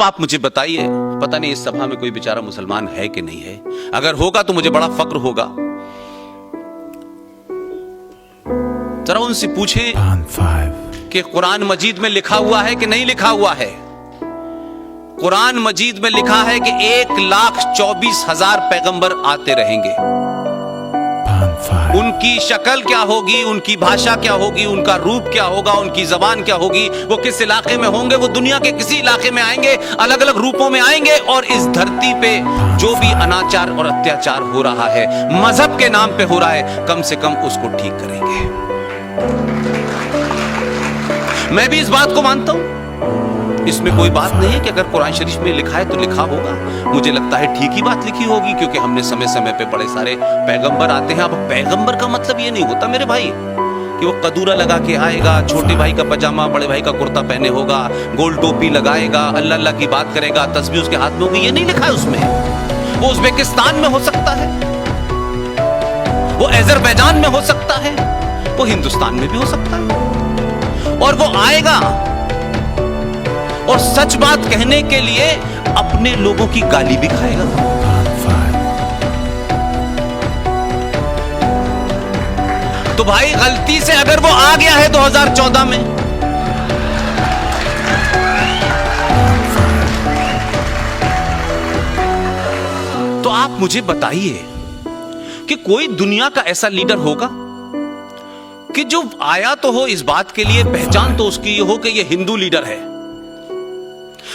आप मुझे बताइए, पता नहीं इस सभा में कोई बेचारा मुसलमान है कि नहीं है। अगर होगा तो मुझे बड़ा फक्र होगा। जरा उनसे पूछें कि कुरान मजीद में लिखा हुआ है कि नहीं लिखा हुआ है। कुरान मजीद में लिखा है कि 1,24,000 पैगंबर आते रहेंगे। उनकी शक्ल क्या होगी, उनकी भाषा क्या होगी, उनका रूप क्या होगा, उनकी जबान क्या होगी, वो किस इलाके में होंगे, वो दुनिया के किसी इलाके में आएंगे, अलग अलग रूपों में आएंगे और इस धरती पे जो भी अनाचार और अत्याचार हो रहा है, मजहब के नाम पे हो रहा है, कम से कम उसको ठीक करेंगे। मैं भी इस बात को मानता हूं। इसमें कोई बात नहीं है कि अगर कुरान शरीफ में लिखा है तो लिखा होगा। मुझे लगता है ठीक ही बात लिखी होगी, क्योंकि हमने समय समय पे बड़े सारे पैगंबर आते हैं। अब पैगंबर का मतलब ये नहीं होता मेरे भाई कि वो कदूरा लगा के आएगा, छोटे भाई का पजामा बड़े भाई का कुर्ता पहने होगा, गोल टोपी लगाएगा, अल्लाह अल्लाह की बात करेगा, तस्बीह उसके हाथ में होगी। ये नहीं लिखा है उसमें। वो उज़्बेकिस्तान में हो सकता है, वो अज़रबैजान में हो सकता है, वो हिंदुस्तान में भी हो सकता है, और वो आएगा और सच बात कहने के लिए अपने लोगों की गाली भी खाएगा। तो भाई गलती से अगर वो आ गया है 2014 में, तो आप मुझे बताइए कि कोई दुनिया का ऐसा लीडर होगा कि जो आया तो हो इस बात के लिए, पहचान तो उसकी ये हो कि ये हिंदू लीडर है,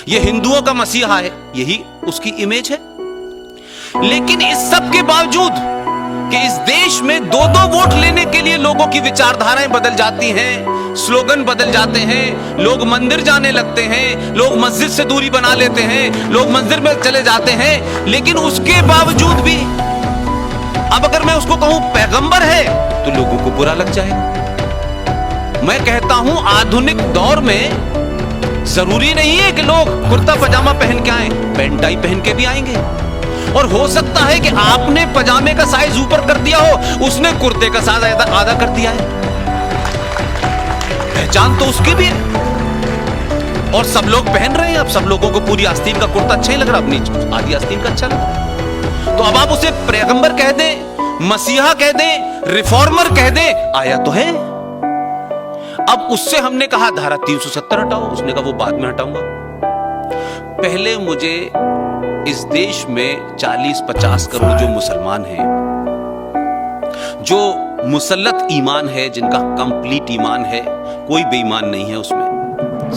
ये हिंदुओं का मसीहा है, यही उसकी इमेज है। लेकिन इस सब के बावजूद कि इस देश में 2-2 वोट लेने के लिए लोगों की विचारधाराएं बदल जाती हैं, स्लोगन बदल जाते हैं, लोग मंदिर जाने लगते हैं, लोग मस्जिद से दूरी बना लेते हैं, लोग मंदिर में चले जाते हैं, लेकिन उसके बावजूद भी अब अगर मैं उसको कहूं पैगंबर है तो लोगों को बुरा लग जाएगा। मैं कहता हूं आधुनिक दौर में जरूरी नहीं है कि लोग कुर्ता पजामा पहन के आए, पैंट टाई पहन के भी आएंगे। और हो सकता है कि आपने पजामे का साइज ऊपर कर दिया हो, उसने कुर्ते का साइज आधा कर दिया है, पहचान तो उसकी भी है। और सब लोग पहन रहे हैं। अब सब लोगों को पूरी आस्तीन का कुर्ता अच्छा ही लग रहा, अपनी आधी आस्तीन का अच्छा लग रहा। तो अब आप उसे पैगंबर कह दें, मसीहा कह दें, रिफॉर्मर कह दें, आया तो है। अब उससे हमने कहा धारा 370 हटाओ, उसने कहा वो बाद में हटाऊंगा। पहले मुझे इस देश में 40-50 करोड़ जो मुसलमान हैं, जो मुसल्लत ईमान है, जिनका कंप्लीट ईमान है, कोई बेईमान नहीं है उसमें,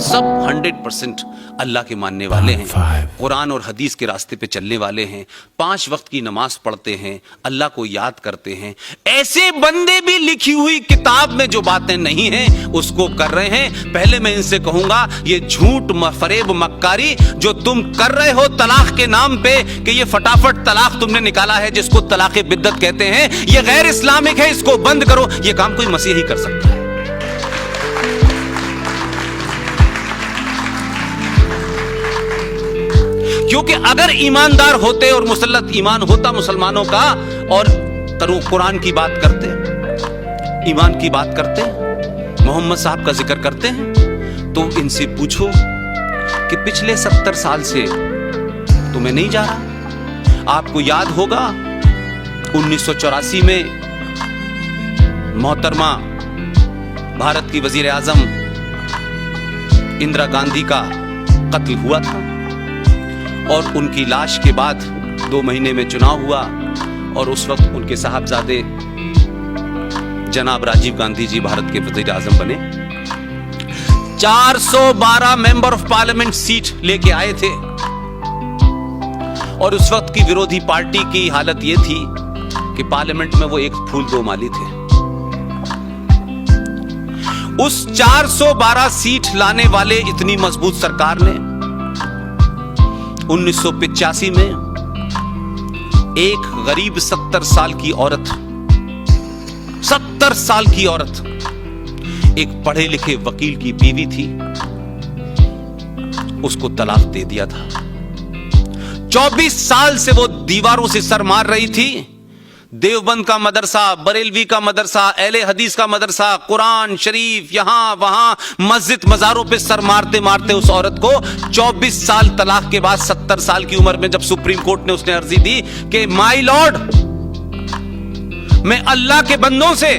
सब 100% अल्लाह के मानने वाले हैं, कुरान और हदीस के रास्ते पे चलने वाले हैं, 5 वक्त की नमाज पढ़ते हैं, अल्लाह को याद करते हैं। ऐसे बंदे भी लिखी हुई किताब में जो बातें नहीं हैं उसको कर रहे हैं। पहले मैं इनसे कहूंगा ये झूठ फरेब मक्कारी जो तुम कर रहे हो तलाक के नाम पे, कि ये फटाफट तलाक तुमने निकाला है जिसको तलाक बिद्दत कहते हैं, ये गैर इस्लामिक है, इसको बंद करो। ये काम कोई मसीह ही कर सकता है। क्योंकि अगर ईमानदार होते और मुसल्लत ईमान होता मुसलमानों का, और कुरान की बात करते, ईमान की बात करते, मोहम्मद साहब का जिक्र करते हैं, तो इनसे पूछो कि पिछले 70 साल से तो मैं नहीं जा रहा। आपको याद होगा 1984 में मोहतरमा भारत की वजीर आजम इंदिरा गांधी का कत्ल हुआ था, और उनकी लाश के बाद 2 महीने में चुनाव हुआ, और उस वक्त उनके साहबजादे जनाब राजीव गांधी जी भारत के वजीर आजम बने। 412 मेंबर ऑफ पार्लियामेंट सीट लेके आए थे, और उस वक्त की विरोधी पार्टी की हालत यह थी कि पार्लियामेंट में वो एक फूल 2 माली थे। उस 412 सीट लाने वाले इतनी मजबूत सरकार ने 1985 में एक गरीब 70 साल की औरत, 70 साल की औरत, एक पढ़े लिखे वकील की बीवी थी, उसको तलाक दे दिया था। 24 साल से वो दीवारों से सर मार रही थी, देवबंद का मदरसा, बरेलवी का मदरसा, अहले हदीस का मदरसा, कुरान शरीफ, यहां वहां मस्जिद मजारों पे सर मारते मारते उस औरत को 24 साल तलाक के बाद 70 साल की उम्र में जब सुप्रीम कोर्ट ने उसने अर्जी दी कि माय लॉर्ड, मैं अल्लाह के बंदों से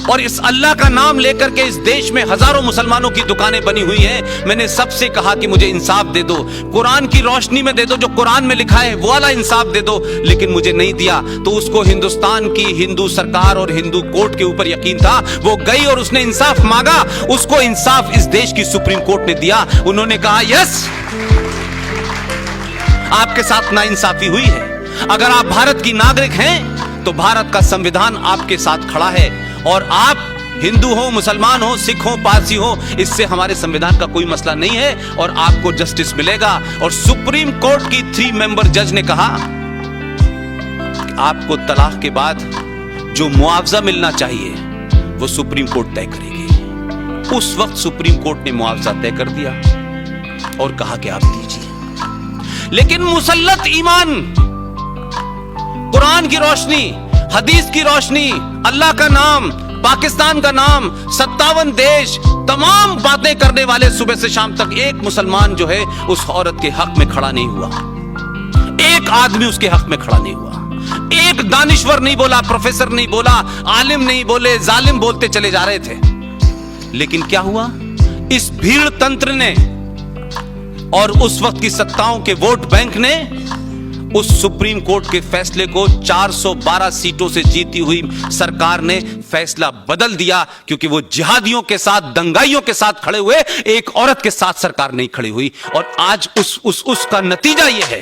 और इस अल्लाह का नाम लेकर के इस देश में हजारों मुसलमानों की दुकानें बनी हुई हैं, मैंने सबसे कहा कि मुझे इंसाफ दे दो, कुरान की रोशनी में दे दो, जो कुरान में लिखा है वो वाला इंसाफ दे दो, लेकिन मुझे नहीं दिया। तो उसको हिंदुस्तान की हिंदू सरकार और हिंदू कोर्ट के ऊपर यकीन था, वो गई और उसने इंसाफ मांगा, उसको इंसाफ इस देश की सुप्रीम कोर्ट ने दिया। उन्होंने कहा यस, आपके साथ नाइंसाफी हुई है, अगर आप भारत की नागरिक हैं तो भारत का संविधान आपके साथ खड़ा है, और आप हिंदू हो, मुसलमान हो, सिख हो, पारसी हो, इससे हमारे संविधान का कोई मसला नहीं है और आपको जस्टिस मिलेगा। और सुप्रीम कोर्ट की 3 मेंबर जज ने कहा आपको तलाक के बाद जो मुआवजा मिलना चाहिए वो सुप्रीम कोर्ट तय करेगी। उस वक्त सुप्रीम कोर्ट ने मुआवजा तय कर दिया और कहा कि आप दीजिए। लेकिन मुसल्लत ईमान, कुरान की रोशनी, हदीस की रोशनी, अल्लाह का नाम, पाकिस्तान का नाम, 57 देश, तमाम बातें करने वाले सुबह से शाम तक एक मुसलमान जो है उस औरत के हक में खड़ा नहीं हुआ। एक आदमी उसके हक में खड़ा नहीं हुआ। एक दानिश्वर नहीं बोला, प्रोफेसर नहीं बोला, आलिम नहीं बोले, जालिम बोलते चले जा रहे थे। लेकिन क्या हुआ, इस भीड़ तंत्र ने और उस वक्त की सत्ताओं के वोट बैंक ने उस सुप्रीम कोर्ट के फैसले को 412 सीटों से जीती हुई सरकार ने फैसला बदल दिया, क्योंकि वो जिहादियों के साथ, दंगाइयों के साथ खड़े हुए, एक औरत के साथ सरकार नहीं खड़ी हुई। और आज उसका नतीजा यह है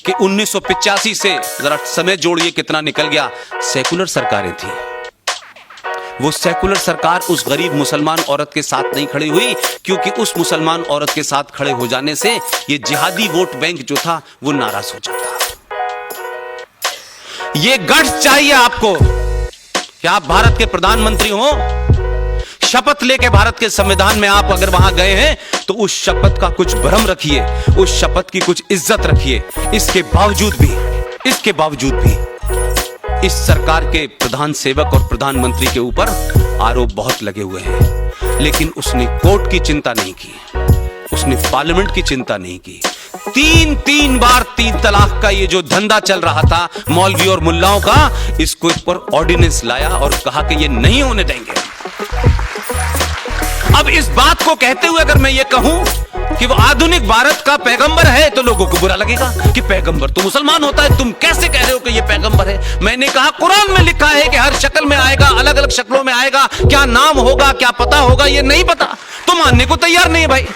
कि 1985 से, जरा समय जोड़िए कितना निकल गया, सेकुलर सरकारें थी, वो सेकुलर सरकार उस गरीब मुसलमान औरत के साथ नहीं खड़ी हुई, क्योंकि उस मुसलमान औरत के साथ खड़े हो जाने से ये जिहादी वोट बैंक जो था वो नाराज हो जाता। ये गट्स चाहिए आपको कि आप भारत के प्रधानमंत्री हो, शपथ लेके भारत के संविधान में आप अगर वहां गए हैं तो उस शपथ का कुछ भरम रखिए, उस शपथ की कुछ इज्जत रखिए। इसके बावजूद भी इस सरकार के प्रधान सेवक और प्रधानमंत्री के ऊपर आरोप बहुत लगे हुए हैं, लेकिन उसने कोर्ट की चिंता नहीं की, उसने पार्लियामेंट की चिंता नहीं की। 3 बार 3 तलाक का ये जो धंधा चल रहा था मौलवी और मुल्लाओं का, इसको इस पर ऑर्डिनेंस लाया और कहा कि ये नहीं होने देंगे। अब इस बात को कहते हुए अगर मैं ये कहूं कि वो आधुनिक भारत का पैगंबर है तो लोगों को बुरा लगेगा कि पैगंबर तो मुसलमान होता है, तुम कैसे कह रहे हो कि ये पैगंबर है। मैंने कहा कुरान में लिखा है कि हर शक्ल में आएगा, अलग अलग शक्लों में आएगा, क्या नाम होगा, क्या पता होगा, ये नहीं पता, तो मानने को तैयार नहीं है भाई।